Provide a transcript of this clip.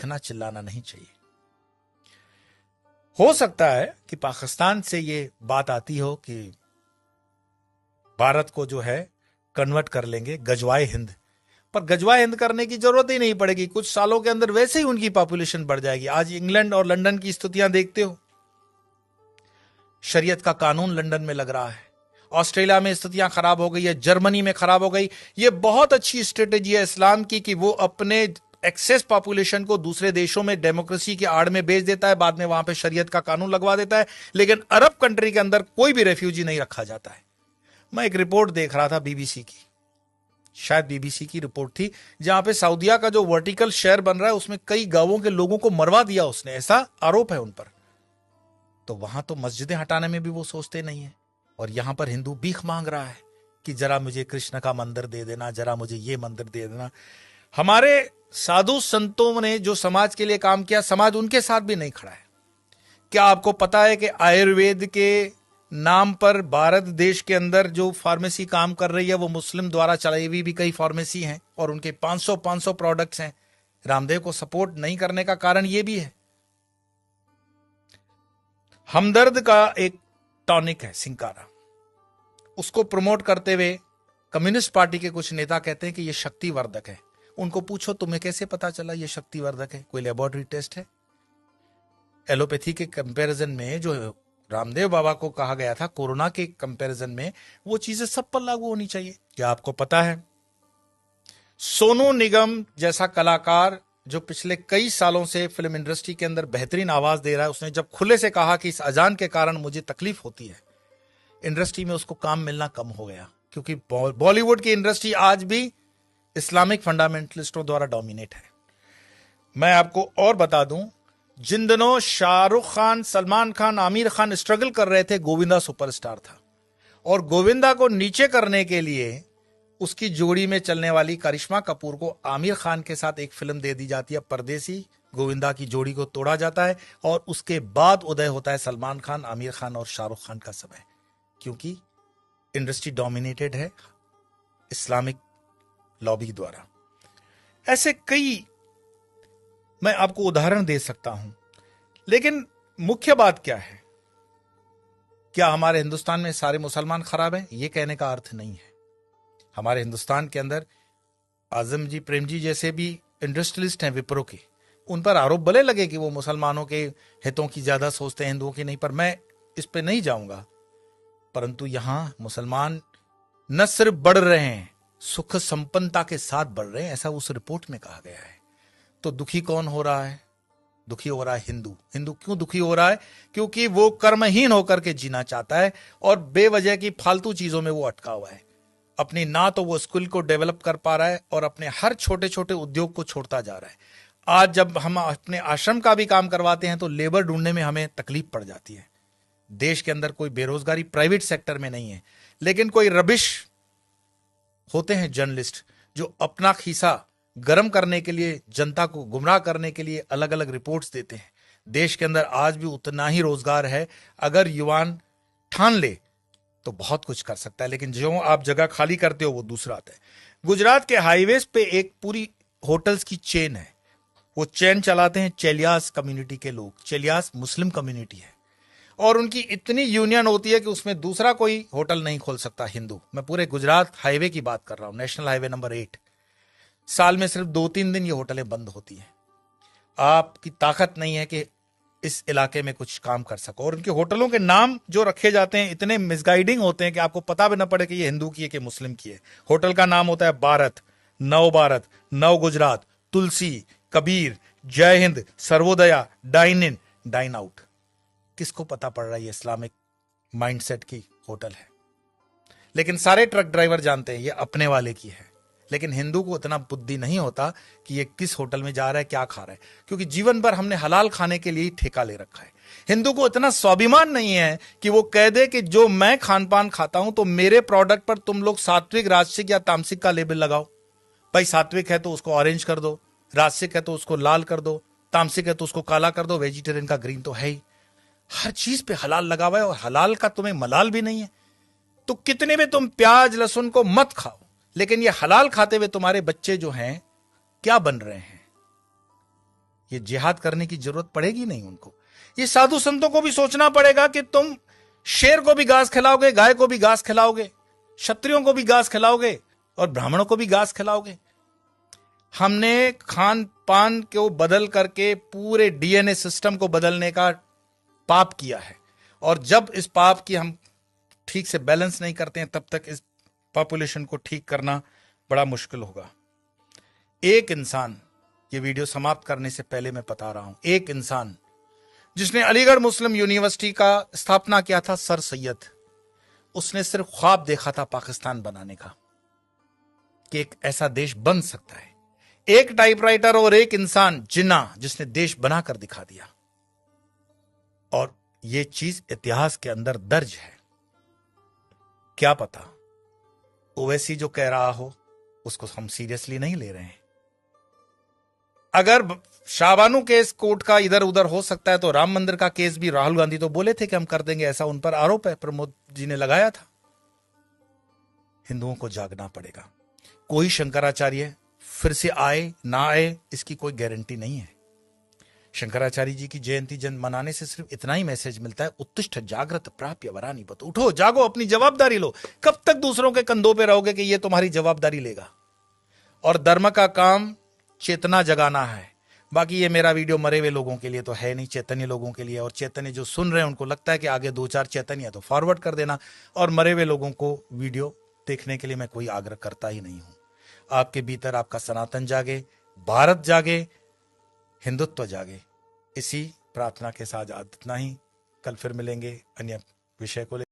चीखना चिल्लाना नहीं चाहिए। हो सकता है कि पाकिस्तान से ये बात आती हो कि भारत को जो है कन्वर्ट कर लेंगे गजवाए हिंद, पर गजवाए हिंद करने की जरूरत ही नहीं पड़ेगी। कुछ सालों के अंदर वैसे ही उनकी पॉपुलेशन बढ़ जाएगी। आज इंग्लैंड और लंदन की स्थितियां देखते हो, शरीयत का कानून लंदन में लग रहा है, ऑस्ट्रेलिया में स्थितियां खराब हो गई है, जर्मनी में खराब हो गई। ये बहुत अच्छी स्ट्रेटेजी है इस्लाम की कि वो अपने एक्सेस पॉपुलेशन को दूसरे देशों में डेमोक्रेसी की आड़ में भेज देता है, बाद में वहां पे शरीयत का कानून लगवा देता है, लेकिन अरब कंट्री के अंदर कोई भी रेफ्यूजी नहीं रखा जाता है। मैं एक रिपोर्ट देख रहा था बीबीसी की, शायद बीबीसी की रिपोर्ट थी, जहां पे सऊदीया का जो वर्टिकल शहर बन रहा है उसमें कई गांवों के लोगों को मरवा दिया उसने, ऐसा आरोप है उन पर। तो वहां तो मस्जिदें हटाने में भी वो सोचते नहीं है, और यहां पर हिंदू भीख मांग रहा है कि जरा मुझे कृष्ण का मंदिर दे देना, जरा मुझे ये मंदिर दे देना। हमारे साधु संतों ने जो समाज के लिए काम किया, समाज उनके साथ भी नहीं खड़ा है। क्या आपको पता है कि आयुर्वेद के नाम पर भारत देश के अंदर जो फार्मेसी काम कर रही है वो मुस्लिम द्वारा चलाई हुई भी कई फार्मेसी हैं, और उनके 500 प्रोडक्ट्स हैं। रामदेव को सपोर्ट नहीं करने का कारण ये भी है। हमदर्द का एक टॉनिक है सिंकारा, उसको प्रमोट करते हुए कम्युनिस्ट पार्टी के कुछ नेता कहते हैं कि यह शक्तिवर्धक है। उनको पूछो तुम्हें कैसे पता चला यह शक्तिवर्धक है, कोई लेबोरेटरी टेस्ट है? एलोपैथी के कंपैरिजन में जो रामदेव बाबा को कहा गया था कोरोना के कंपैरिजन में, वो चीजें सब पर लागू होनी चाहिए। क्या आपको पता है सोनू निगम जैसा कलाकार जो पिछले कई सालों से फिल्म इंडस्ट्री के अंदर बेहतरीन आवाज दे रहा है, उसने जब खुले से कहा कि इस अजान के कारण मुझे तकलीफ होती है, इंडस्ट्री में उसको काम मिलना कम हो गया, क्योंकि बॉलीवुड की इंडस्ट्री आज भी इस्लामिक फंडामेंटलिस्टों द्वारा डोमिनेट है। मैं आपको और बता दूं, जिन दिनों शाहरुख खान, सलमान खान, आमिर खान स्ट्रगल कर रहे थे, गोविंदा सुपरस्टार था, और गोविंदा को नीचे करने के लिए उसकी जोड़ी में चलने वाली करिश्मा कपूर को आमिर खान के साथ एक फिल्म दे दी जाती है परदेसी। गोविंदा की जोड़ी को तोड़ा जाता है और उसके बाद उदय होता है सलमान खान, आमिर खान और शाहरुख खान का समय, क्योंकि इंडस्ट्री डोमिनेटेड है इस्लामिक लॉबी द्वारा। ऐसे कई मैं आपको उदाहरण दे सकता हूं, लेकिन मुख्य बात क्या है? क्या हमारे हिंदुस्तान में सारे मुसलमान खराब हैं? यह कहने का अर्थ नहीं है। हमारे हिंदुस्तान के अंदर आजम जी, प्रेम जी जैसे भी इंडस्ट्रियलिस्ट हैं विप्रो के, उन पर आरोप भले लगे कि वो मुसलमानों के हितों की ज्यादा सोचते हैं हिंदुओं की नहीं, पर मैं इस पे नहीं जाऊंगा। परंतु यहां मुसलमान न सिर्फ बढ़ रहे हैं, सुख संपन्नता के साथ बढ़ रहे हैं, ऐसा उस रिपोर्ट में कहा गया है। तो दुखी कौन हो रहा है? दुखी हो रहा है हिंदू। हिंदू क्यों दुखी हो रहा है? क्योंकि वो कर्महीन होकर के जीना चाहता है और बेवजह की फालतू चीजों में वो अटका हुआ है। अपनी ना तो वो स्किल को डेवलप कर पा रहा है और अपने हर छोटे छोटे उद्योग को छोड़ता जा रहा है। आज जब हम अपने आश्रम का भी काम करवाते हैं तो लेबर ढूंढने में हमें तकलीफ पड़ जाती है। देश के अंदर कोई बेरोजगारी प्राइवेट सेक्टर में नहीं है, लेकिन कोई रबिश होते हैं जर्नलिस्ट जो अपना खीसा गर्म करने के लिए, जनता को गुमराह करने के लिए अलग अलग रिपोर्ट्स देते हैं। देश के अंदर आज भी उतना ही रोजगार है, अगर युवान ठान ले तो बहुत कुछ कर सकता है, लेकिन जो आप जगह खाली करते हो वो दूसरा आता है। गुजरात के हाईवेज पे एक पूरी होटल्स की चेन है, वो चेन चलाते हैं चेलियास कम्युनिटी के लोग। चेलियास मुस्लिम कम्युनिटी है और उनकी इतनी यूनियन होती है कि उसमें दूसरा कोई होटल नहीं खोल सकता हिंदू। मैं पूरे गुजरात हाईवे की बात कर रहा हूं, नेशनल हाईवे नंबर 8। साल में सिर्फ 2-3 दिन ये होटलें बंद होती हैं। आपकी ताकत नहीं है कि इस इलाके में कुछ काम कर सको, और उनके होटलों के नाम जो रखे जाते हैं इतने मिसगाइडिंग होते हैं कि आपको पता भी ना पड़े कि ये हिंदू की है कि मुस्लिम की है। होटल का नाम होता है भारत, नव Gujarat, Tulsi, Kabir, Jai Hind, Sarvodaya, dine in, dine out. किसको पता पड़ रहा है ये इस्लामिक माइंडसेट की होटल है? लेकिन सारे ट्रक ड्राइवर जानते हैं ये अपने वाले की है। लेकिन हिंदू को इतना बुद्धि नहीं होता कि ये किस होटल में जा रहा है, क्या खा रहा है, क्योंकि जीवन भर हमने हलाल खाने के लिए ही ठेका ले रखा है। हिंदू को इतना स्वाभिमान नहीं है कि वो कह दे कि जो मैं खान पान खाता हूं तो मेरे प्रोडक्ट पर तुम लोग सात्विक, राजसिक या तामसिक का लेबल लगाओ। भाई सात्विक है तो उसको ऑरेंज कर दो, राजसिक है तो उसको लाल कर दो, तामसिक है तो उसको काला कर दो, वेजिटेरियन का ग्रीन तो है ही। हर चीज पे हलाल लगा हुआ है और हलाल का तुम्हें मलाल भी नहीं है। तो कितने में तुम प्याज लहसुन को मत खाओ, लेकिन ये हलाल खाते हुए तुम्हारे बच्चे जो हैं क्या बन रहे हैं? ये जिहाद करने की जरूरत पड़ेगी नहीं उनको। ये साधु संतों को भी सोचना पड़ेगा कि तुम शेर को भी घास खिलाओगे, गाय को भी घास खिलाओगे, क्षत्रियों को भी घास खिलाओगे और ब्राह्मणों को भी घास खिलाओगे। हमने खान पान को बदल करके पूरे डीएनए सिस्टम को बदलने का पाप किया है, और जब इस पाप की हम ठीक से बैलेंस नहीं करते हैं तब तक इस पॉपुलेशन को ठीक करना बड़ा मुश्किल होगा। एक इंसान, ये वीडियो समाप्त करने से पहले मैं बता रहा हूं, एक इंसान जिसने अलीगढ़ मुस्लिम यूनिवर्सिटी का स्थापना किया था, सर सैयद, उसने सिर्फ ख्वाब देखा था पाकिस्तान बनाने का, कि एक ऐसा देश बन सकता है। एक टाइपराइटर और एक इंसान जिन्ना, जिसने देश बनाकर दिखा दिया, और यह चीज इतिहास के अंदर दर्ज है। क्या पता ओवैसी जो कह रहा हो उसको हम सीरियसली नहीं ले रहे हैं। अगर शाहबानू केस कोर्ट का इधर उधर हो सकता है तो राम मंदिर का केस भी राहुल गांधी तो बोले थे कि हम कर देंगे, ऐसा उन पर आरोप है, प्रमोद जी ने लगाया था। हिंदुओं को जागना पड़ेगा। कोई शंकराचार्य फिर से आए ना आए इसकी कोई गारंटी नहीं है। शंकराचार्य जी की जयंती जन मनाने से सिर्फ इतना ही मैसेज मिलता है, उत्तिष्ठ जागृत प्राप्य वरानी बतो, उठो जागो, अपनी जवाबदारी लो। कब तक दूसरों के कंधों पे रहोगे कि ये तुम्हारी जवाबदारी लेगा? और धर्म का काम चेतना जगाना है। बाकी ये मेरा वीडियो मरे हुए लोगों के लिए तो है नहीं, चैतन्य लोगों के लिए। और चैतन्य जो सुन रहे हैं उनको लगता है कि आगे 2-4 चैतन्य है तो फॉरवर्ड कर देना, और मरे हुए लोगों को वीडियो देखने के लिए मैं कोई आग्रह करता ही नहीं हूं। आपके भीतर आपका सनातन जागे, भारत जागे, हिंदुत्व जागे। इसी प्रार्थना के साथ इतना ही। कल फिर मिलेंगे अन्य विषय को लेकर।